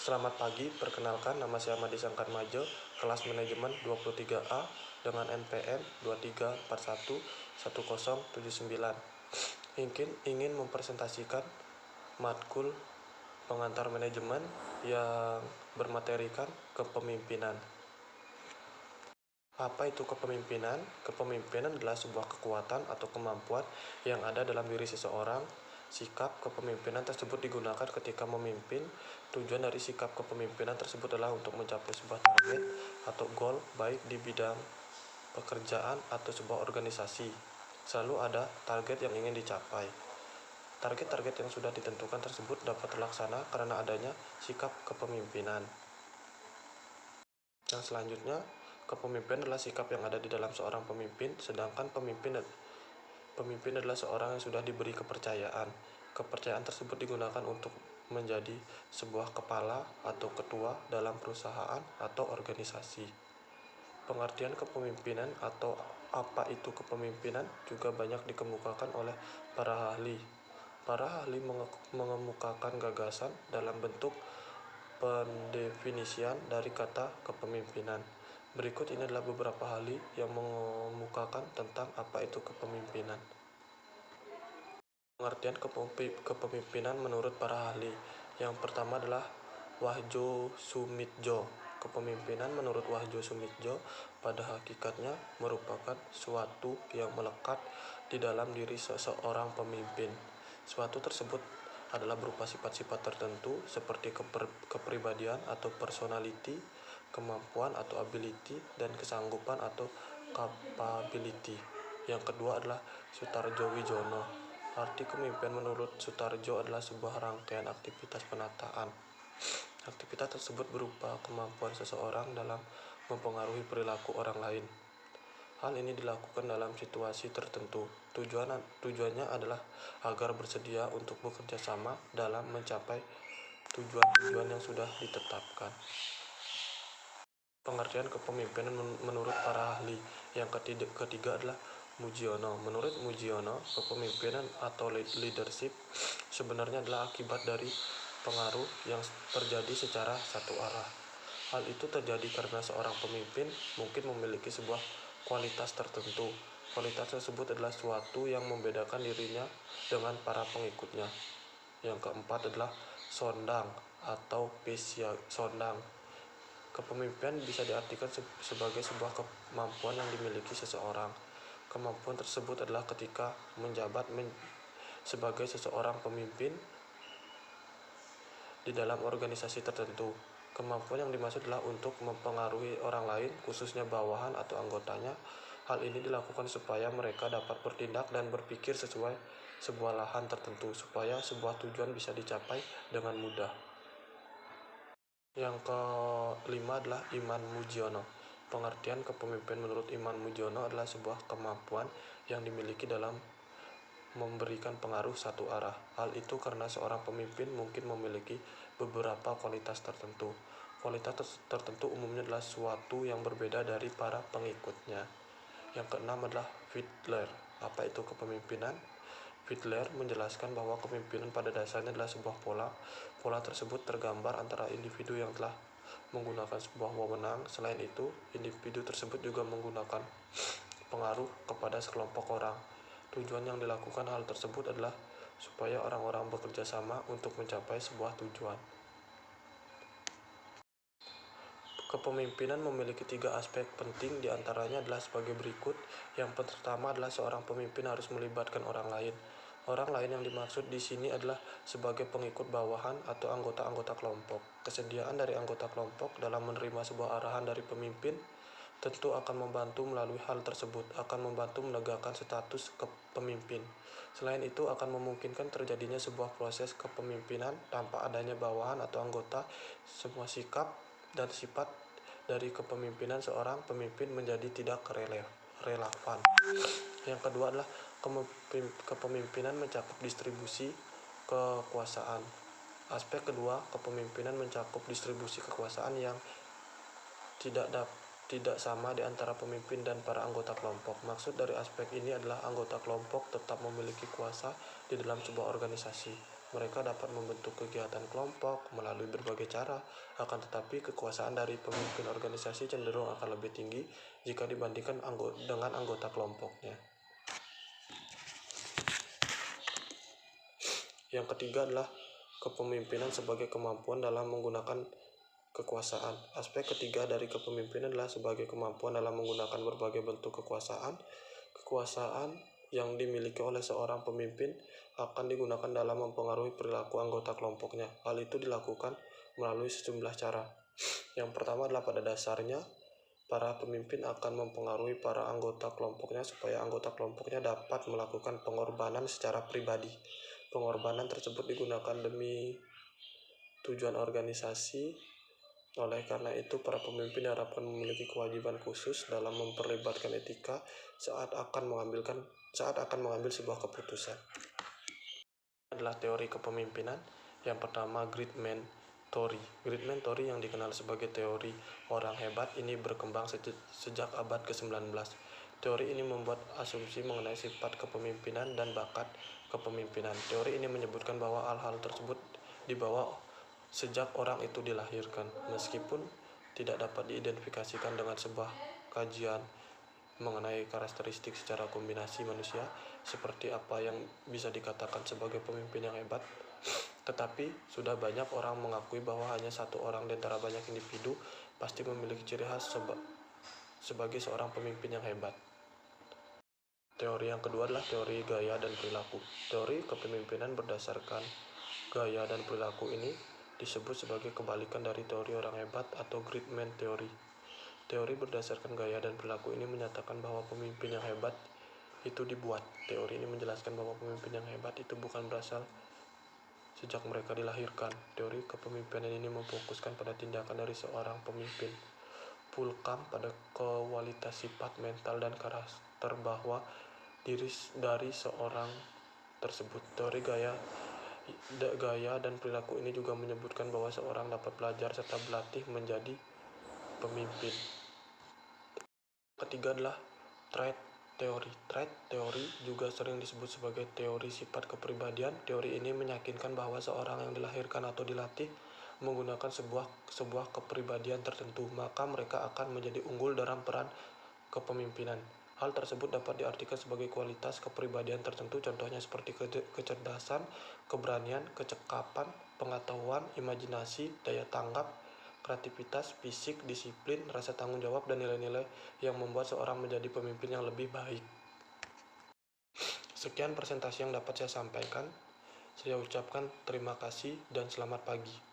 Selamat pagi, perkenalkan nama saya Madi Sangkanmajo, kelas manajemen 23A dengan NPM 23411079. Ingin mempresentasikan matkul pengantar manajemen yang bermaterikan kepemimpinan. Apa itu kepemimpinan? Kepemimpinan adalah sebuah kekuatan atau kemampuan yang ada dalam diri seseorang. Sikap kepemimpinan tersebut digunakan ketika memimpin. Tujuan dari sikap kepemimpinan tersebut adalah untuk mencapai sebuah target atau goal, baik di bidang pekerjaan atau sebuah organisasi. Selalu ada target yang ingin dicapai. Target-target yang sudah ditentukan tersebut dapat terlaksana karena adanya sikap kepemimpinan. Yang selanjutnya, kepemimpinan adalah sikap yang ada di dalam seorang pemimpin, sedangkan pemimpin adalah seorang yang sudah diberi kepercayaan. Kepercayaan tersebut digunakan untuk menjadi sebuah kepala atau ketua dalam perusahaan atau organisasi. Pengertian kepemimpinan atau apa itu kepemimpinan juga banyak dikemukakan oleh para ahli. Para ahli mengemukakan gagasan dalam bentuk pendefinisian dari kata kepemimpinan. Berikut ini adalah beberapa ahli yang mengemukakan tentang apa itu kepemimpinan. Pengertian kepemimpinan menurut para ahli. Yang pertama adalah Wahjo Sumitjo. Kepemimpinan menurut Wahjo Sumitjo pada hakikatnya merupakan suatu yang melekat di dalam diri seseorang pemimpin. Suatu tersebut adalah berupa sifat-sifat tertentu seperti kepribadian atau personality, kemampuan atau ability, dan kesanggupan atau capability. Yang kedua adalah Sutarjo Wijono. Arti kepemimpinan menurut Sutarjo adalah sebuah rangkaian aktivitas penataan. Aktivitas tersebut berupa kemampuan seseorang dalam mempengaruhi perilaku orang lain. Hal ini dilakukan dalam situasi tertentu. Tujuannya adalah agar bersedia untuk bekerja sama dalam mencapai tujuan-tujuan yang sudah ditetapkan. Pengertian kepemimpinan menurut para ahli. Yang ketiga adalah Mujiono. Menurut Mujiono, kepemimpinan atau leadership sebenarnya adalah akibat dari pengaruh yang terjadi secara satu arah. Hal itu terjadi karena seorang pemimpin mungkin memiliki sebuah kualitas tertentu. Kualitas tersebut adalah suatu yang membedakan dirinya dengan para pengikutnya. Yang keempat adalah sondang atau sondang. Kepemimpinan bisa diartikan sebagai sebuah kemampuan yang dimiliki seseorang. Kemampuan tersebut adalah ketika menjabat sebagai seseorang pemimpin di dalam organisasi tertentu. Kemampuan yang dimaksud adalah untuk mempengaruhi orang lain, khususnya bawahan atau anggotanya. Hal ini dilakukan supaya mereka dapat bertindak dan berpikir sesuai sebuah lahan tertentu, supaya sebuah tujuan bisa dicapai dengan mudah. Yang kelima adalah Iman Mujiono. Pengertian kepemimpinan menurut Iman Mujiono adalah sebuah kemampuan yang dimiliki dalam memberikan pengaruh satu arah. Hal itu karena seorang pemimpin mungkin memiliki beberapa kualitas tertentu. Kualitas tertentu umumnya adalah suatu yang berbeda dari para pengikutnya. Yang keenam adalah Fiedler. Apa itu kepemimpinan? Fiedler menjelaskan bahwa kepemimpinan pada dasarnya adalah sebuah pola. Pola tersebut tergambar antara individu yang telah menggunakan sebuah wewenang. Selain itu, individu tersebut juga menggunakan pengaruh kepada sekelompok orang. Tujuan yang dilakukan hal tersebut adalah supaya orang-orang bekerja sama untuk mencapai sebuah tujuan. Kepemimpinan memiliki 3 aspek penting, diantaranya adalah sebagai berikut. Yang pertama adalah seorang pemimpin harus melibatkan orang lain. Orang lain yang dimaksud di sini adalah sebagai pengikut bawahan atau anggota-anggota kelompok. Kesediaan dari anggota kelompok dalam menerima sebuah arahan dari pemimpin tentu akan membantu melalui hal tersebut, akan membantu menegakkan status kepemimpin. Selain itu akan memungkinkan terjadinya sebuah proses kepemimpinan tanpa adanya bawahan atau anggota. Semua sikap dan sifat dari kepemimpinan seorang pemimpin menjadi tidak relevan. Yang kedua adalah kepemimpinan mencakup distribusi kekuasaan. Aspek kedua, kepemimpinan mencakup distribusi kekuasaan yang tidak sama di antara pemimpin dan para anggota kelompok. Maksud dari aspek ini adalah anggota kelompok tetap memiliki kuasa di dalam sebuah organisasi. Mereka dapat membentuk kegiatan kelompok melalui berbagai cara, akan tetapi kekuasaan dari pemimpin organisasi cenderung akan lebih tinggi jika dibandingkan dengan anggota kelompoknya. Yang ketiga adalah kepemimpinan sebagai kemampuan dalam menggunakan kekuasaan. Aspek ketiga dari kepemimpinan adalah sebagai kemampuan dalam menggunakan berbagai bentuk kekuasaan. Kekuasaan yang dimiliki oleh seorang pemimpin akan digunakan dalam mempengaruhi perilaku anggota kelompoknya. Hal itu dilakukan melalui sejumlah cara. Yang pertama adalah pada dasarnya, para pemimpin akan mempengaruhi para anggota kelompoknya supaya anggota kelompoknya dapat melakukan pengorbanan secara pribadi. Pengorbanan tersebut digunakan demi tujuan organisasi. Oleh karena itu, para pemimpin diharapkan memiliki kewajiban khusus dalam memperlibatkan etika saat akan mengambil sebuah keputusan. Adalah teori kepemimpinan. Yang pertama, Great Man Theory. Great Man Theory yang dikenal sebagai teori orang hebat ini berkembang sejak abad ke-19. Teori ini membuat asumsi mengenai sifat kepemimpinan dan bakat kepemimpinan. Teori ini menyebutkan bahwa hal-hal tersebut dibawa sejak orang itu dilahirkan, meskipun tidak dapat diidentifikasikan dengan sebuah kajian mengenai karakteristik secara kombinasi manusia, seperti apa yang bisa dikatakan sebagai pemimpin yang hebat. Tetapi sudah banyak orang mengakui bahwa hanya satu orang di antara banyak individu pasti memiliki ciri khas sebagai seorang pemimpin yang hebat. Teori yang kedua adalah teori gaya dan perilaku. Teori kepemimpinan berdasarkan gaya dan perilaku ini disebut sebagai kebalikan dari teori orang hebat atau Great Man Theory. Teori berdasarkan gaya dan perilaku ini menyatakan bahwa pemimpin yang hebat itu dibuat. Teori ini menjelaskan bahwa pemimpin yang hebat itu bukan berasal sejak mereka dilahirkan. Teori kepemimpinan ini memfokuskan pada tindakan dari seorang pemimpin. Pulkam pada kualitas sifat mental dan karakter bahwa dari seorang tersebut. Teori gaya dan perilaku ini juga menyebutkan bahwa seorang dapat belajar serta berlatih menjadi pemimpin. Ketiga adalah trait teori. Trait teori juga sering disebut sebagai teori sifat kepribadian. Teori ini meyakinkan bahwa seorang yang dilahirkan atau dilatih menggunakan sebuah kepribadian tertentu, maka mereka akan menjadi unggul dalam peran kepemimpinan. Hal tersebut dapat diartikan sebagai kualitas kepribadian tertentu, contohnya seperti kecerdasan, keberanian, kecekapan, pengetahuan, imajinasi, daya tanggap, kreativitas, fisik, disiplin, rasa tanggung jawab, dan nilai-nilai yang membuat seorang menjadi pemimpin yang lebih baik. Sekian presentasi yang dapat saya sampaikan. Saya ucapkan terima kasih dan selamat pagi.